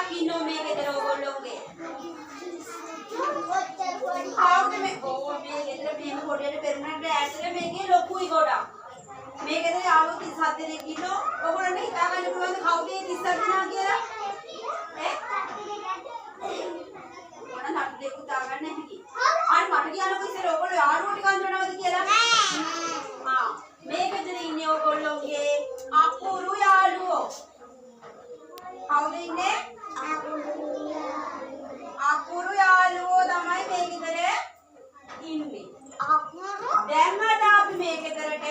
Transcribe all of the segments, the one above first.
किनो में के तरह बोलोगे खाओ तो मैं ओ मैं के तरह मैं कोड़े ने परमानेंट ऐसे में के लोग ही कोड़ा मैं के तरह आलू 3-7 किलो वो कोड़ा नहीं ताकत ने मैं खाओ दे 3 दिन आ गया कोड़ा नाट दे को ताकत नहीं की और मट गया ना कोई से लोग कोड़ा यार रोटी कांड ना मत किया हाँ मैं के तरह इन्हें वो बोलोगे आपको रू यार रू खाओ दे इन्हें Akuru yaluwo tamai meekitere inne. දැන් අද අපි මේකතරට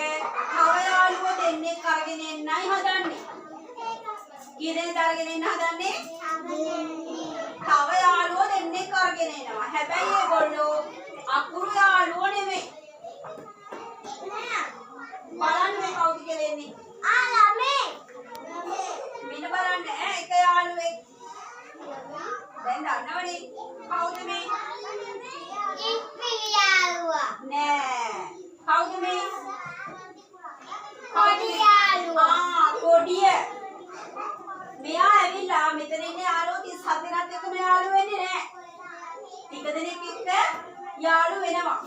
තව යාළුවෝ දෙන්නෙක් අරගෙන එන්නයි හදන්නේ. කී දෙනෙක් අරගෙන එන්න හදන්නේ? තව යාළුවෝ දෙන්නෙක් අරගෙන එනවා. හැබැයි ඒගොල්ලෝ අකුරු යාළුවෝ නෙමෙයි. බලන්න මේ කවුද කියලා එන්නේ? ළමේ. මෙන්න බලන්න එක යාළුවෙක් දැන් දන්නවනේ කවුද මේ? ඉප්පිලි යාළුවා. නෑ. කවුද මේ? කොඩි යාළුවා. කොඩිය. මෙයා ඇවිල්ලා මෙතන ඉන්නේ යාළුවෝ 37 දෙනාත් එක්ක මේ යාළුවෝ වෙන්නේ නෑ. ටික දෙනෙක් එක්ක යාළුවෝ වෙනවා.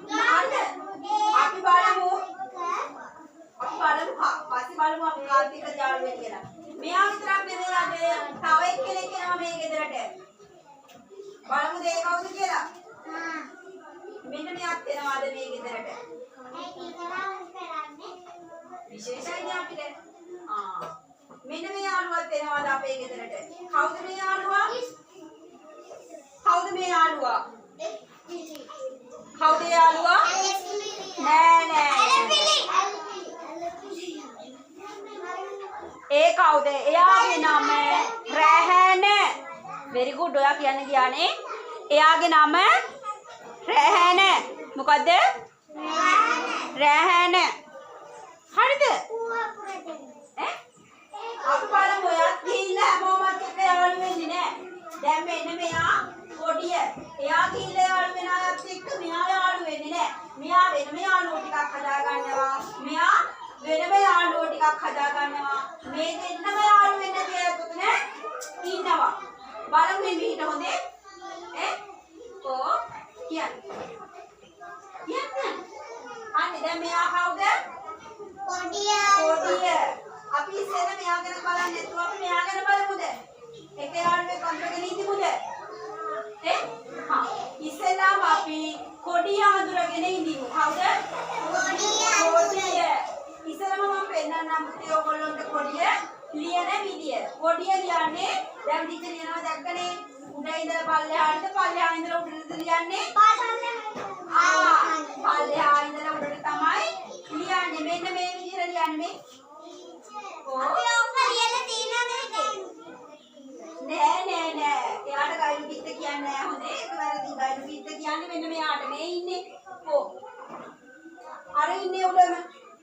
නේද? අපි බලමු. පස්සේ බලමු අපි කාත් එක්ක යාළුවෝ වෙන්නේ කියලා. මෙයා විතරක් නෙමෙයි අද තව එක්කෙනෙක් එනවා මේ ගෙදරට. බලමුද ඒ කවුද කියලා? මෙන්න මෙයාත් එනවා අද මේ ගෙදරට. ඒ කීකරාම කරන්නේ විශේෂයිනේ අපිට. මෙන්න මේ යාළුවත් එනවා අද අපේ ගෙදරට. කවුද මේ යාළුවා? කවුද මේ යාළුවා? කවුද යාළුවා? නෑ නෑ. ඒ කවුද? එයාගේ නම රැහැන. very good. ඔයා කියන්න ගියානේ. එයාගේ නම රැහැන. මොකද්ද? රැහැන. හරිද? ඈ? අපි බලමු ඔයාත් ගිහිල්ලා හැමෝමත් එක්ක යාළු වෙන්නේ නෑ. දැන් මෙන්න මෙයා කොඩිය. එයා ගිහිල්ලා යාළු වෙන අයත් එක්ක මෙයා යාළු වෙන්නේ නෑ. මෙයා වෙනම යාළුවෝ ටිකක් හදා ගන්නවා. මෙයා වෙනම යාළුවෝ ටිකක් හදා ගන්නවා. මේ දෙන්නම යාළු වෙන්න කියලා පුතේ ඉන්නවා. බලමු මේ මිහිට හොඳේ. කියන්න. අනේ දැන් මෙයා කවුද? කොඩිය. කොඩිය. අපි ඉස්සෙල්ලා මෙයා ගැන බලන්නේ නැතුව අපි මෙයා ගැන බලමුද? එක යාළුවෙක් අඳුරගෙන ඉඳිමුද? ඉස්සෙල්ලාම අපි කොඩිය අඳුරගෙන ඉඳිමු. කවුද? කොඩිය. කොඩිය. ඉස්සෙල්ලාම මම පෙන්නන්නම් පුතේ ඔයගොල්ලන්ට කොඩිය ලියන විදිය. කොඩිය ලියන්නේ දැන් ටීචර් ලියනවා දැක්කනේ. උඩ ඉඳලා පල්ලෙහාට පල්ලෙහා ඉඳලා උඩට ලියන්නේ. පල්ලෙහා ඉඳලා උඩට තමයි ලියන්නේ. මෙන්න මේ විදිහට ලියන්නේ. අපි ඔක්ක ලියලා තියෙනවද ඒකේ? නෑ. එයාට ගයිඩ් කිත්ත කියන්නේ නෑ හොඳේ. ඒක වැරදි. ගයිඩ් කිත්ත කියන්නේ මෙන්න මෙයාට මේ ඉන්නේ. අර ඉන්නේ උඩම.